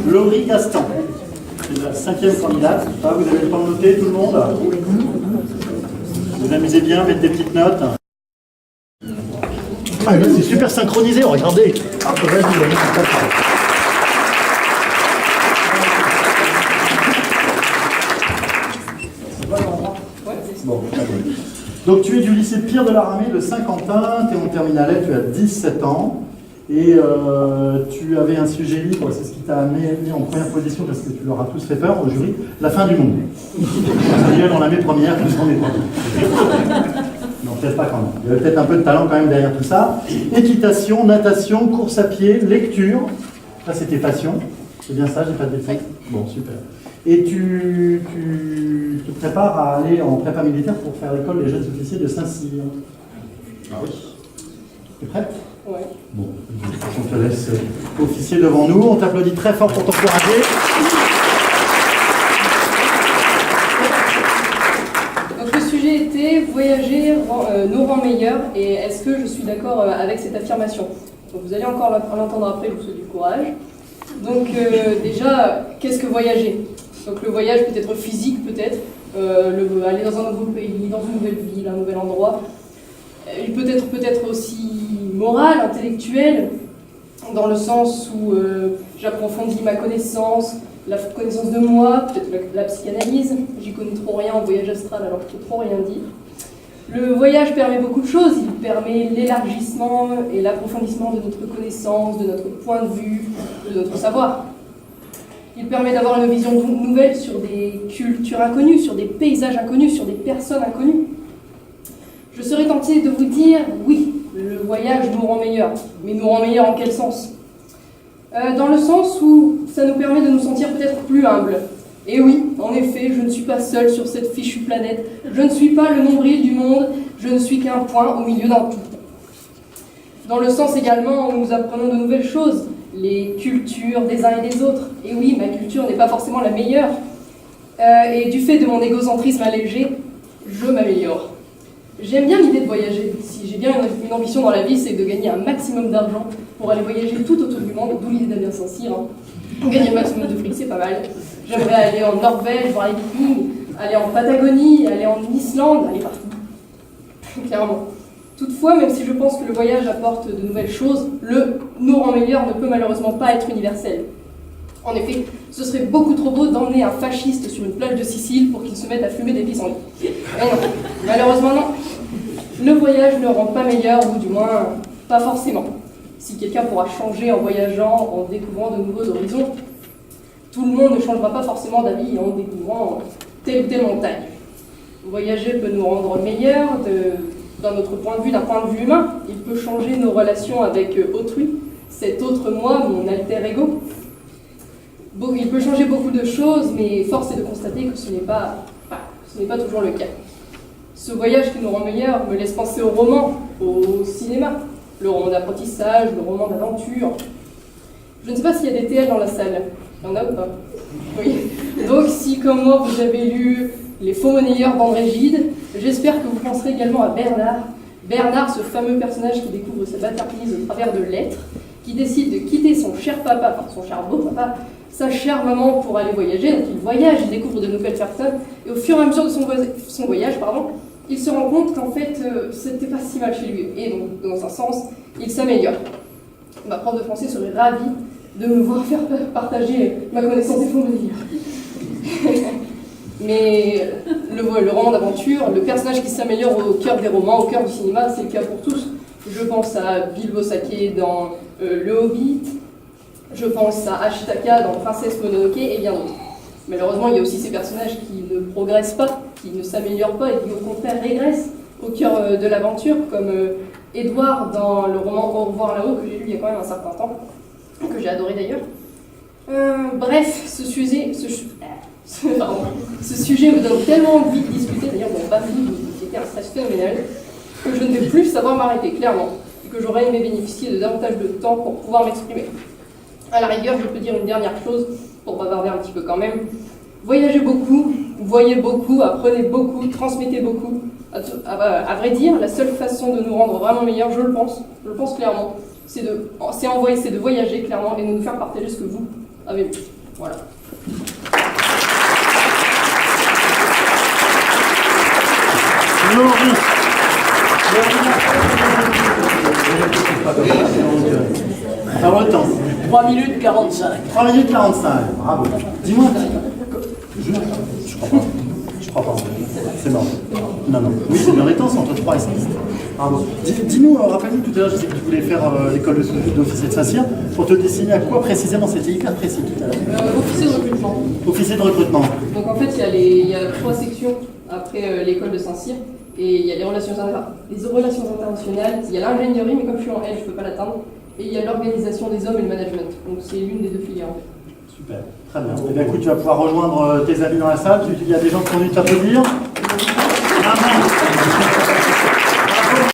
Laurie Castan, c'est la 5e candidate. Ah, vous avez le temps de noter, tout le monde? Vous amusez bien, mettez des petites notes. Ah, là, c'est super synchronisé, regardez. Ah, vas-y, bon, donc tu es du lycée Pierre de la Ramée de Saint-Quentin, tu es en terminale, tu as 17 ans et tu avais un sujet libre, c'est ce qui t'a mis en première position parce que tu leur as tous fait peur au jury, la fin du monde. On la met première, plus on est pas. Non, peut-être pas quand même. Il y avait peut-être un peu de talent quand même derrière tout ça. Équitation, natation, course à pied, lecture, ça c'était passion. C'est bien ça, j'ai pas de défaut. Bon, super. Et tu te prépares à aller en prépa militaire pour faire l'école des jeunes officiers de Saint-Cyr. Ah oui. Tu es prête? Oui. Bon, on te laisse officier devant nous. On t'applaudit très fort pour t'encourager. Donc le sujet était « Voyager nous rend meilleurs » et est-ce que je suis d'accord avec cette affirmation? Donc vous allez encore l'entendre après, je vous souhaite du courage. Donc déjà, qu'est-ce que voyager? Donc le voyage peut être physique, peut-être, aller dans un nouveau pays, dans une nouvelle ville, un nouvel endroit. Il peut être aussi moral, intellectuel, dans le sens où j'approfondis ma connaissance, la connaissance de moi, peut-être la psychanalyse. J'y connais trop rien en voyage astral alors que je peux trop rien dire. Le voyage permet beaucoup de choses, il permet l'élargissement et l'approfondissement de notre connaissance, de notre point de vue, de notre savoir. Il permet d'avoir une vision nouvelle sur des cultures inconnues, sur des paysages inconnus, sur des personnes inconnues. Je serais tentée de vous dire, oui, le voyage nous rend meilleurs. Mais nous rend meilleurs en quel sens? Dans le sens où ça nous permet de nous sentir peut-être plus humbles. Et oui, en effet, je ne suis pas seule sur cette fichue planète. Je ne suis pas le nombril du monde, je ne suis qu'un point au milieu d'un tout. Dans le sens également où nous apprenons de nouvelles choses, les cultures des uns et des autres. Et oui, ma culture n'est pas forcément la meilleure. Et du fait de mon égocentrisme allégé, je m'améliore. J'aime bien l'idée de voyager. Si j'ai bien une ambition dans la vie, c'est de gagner un maximum d'argent pour aller voyager tout autour du monde, d'où l'idée d'aller à Saint-Cyr. Gagner un maximum de fric, c'est pas mal. J'aimerais aller en Norvège, voir les Vikings, aller en Patagonie, aller en Islande, aller partout. Clairement. Toutefois, même si je pense que le voyage apporte de nouvelles choses, le nous rend meilleur ne peut malheureusement pas être universel. En effet, ce serait beaucoup trop beau d'emmener un fasciste sur une plage de Sicile pour qu'il se mette à fumer des pissenlits. Et non, malheureusement non. Le voyage ne rend pas meilleur, ou du moins pas forcément. Si quelqu'un pourra changer en voyageant, en découvrant de nouveaux horizons, tout le monde ne changera pas forcément d'avis en découvrant telle ou telle montagne. Voyager peut nous rendre meilleurs dans notre point de vue, d'un point de vue humain. Il peut changer nos relations avec autrui, cet autre moi, mon alter ego. Il peut changer beaucoup de choses, mais force est de constater que ce n'est pas toujours le cas. Ce voyage qui nous rend meilleurs me laisse penser au roman, au cinéma, le roman d'apprentissage, le roman d'aventure. Je ne sais pas s'il y a des TL dans la salle. Il y en a ou pas? Oui. Donc si, comme moi, vous avez lu Les Faux Monnayeurs d'André Gide, j'espère que vous penserez également à Bernard. Bernard, ce fameux personnage qui découvre sa bâtardise au travers de lettres, qui décide de quitter son cher papa, enfin son cher beau papa, sa chère maman pour aller voyager. Donc il voyage, il découvre de nouvelles personnes, et au fur et à mesure de son voyage, il se rend compte qu'en fait, c'était pas si mal chez lui. Et donc, dans un sens, il s'améliore. Ma prof de français serait ravie de me voir faire partager ma connaissance des faux monnayeurs. Mais le roman d'aventure, le personnage qui s'améliore au cœur des romans, au cœur du cinéma, c'est le cas pour tous. Je pense à Bilbo Sake dans Le Hobbit, je pense à Ashitaka dans Princesse Mononoke et bien d'autres. Malheureusement, il y a aussi ces personnages qui ne progressent pas, qui ne s'améliorent pas et qui au contraire régressent au cœur de l'aventure, comme Édouard dans le roman Au revoir là-haut, que j'ai lu il y a quand même un certain temps, que j'ai adoré d'ailleurs. Bref, ce sujet me donne tellement envie de discuter, d'ailleurs mon baffle était un stress phénoménal, que je ne vais plus savoir m'arrêter, clairement, et que j'aurais aimé bénéficier de davantage de temps pour pouvoir m'exprimer. À la rigueur, je peux dire une dernière chose, pour bavarder un petit peu quand même. Voyagez beaucoup, voyez beaucoup, apprenez beaucoup, transmettez beaucoup. À vrai dire, la seule façon de nous rendre vraiment meilleurs, je le pense clairement, c'est de voyager clairement et de nous faire partager ce que vous, avec nous. Voilà. Laurie. À votre temps. 3 minutes 45. 3 minutes 45, bravo. Dis-moi. Je crois pas. Je crois pas. C'est mort. Non, non. Oui, c'est bien les temps, c'est entre 3 et 5. Bravo. Dis-nous, rappelle-nous tout à l'heure, je sais que tu voulais faire l'école d'officier de Saint-Cyr. Pour te dessiner à quoi précisément? C'était hyper précis tout à l'heure. Officier de recrutement. Officier de recrutement. Donc en fait, il y a 3 sections après l'école de Saint-Cyr. Et il y a les relations internationales, il y a l'ingénierie, mais comme je suis en L, je ne peux pas l'atteindre. Et il y a l'organisation des hommes et le management. Donc c'est l'une des 2 filières. Super, très bien. Et bien écoute, tu vas pouvoir rejoindre tes amis dans la salle. Il y a des gens qui sont venus t'applaudir.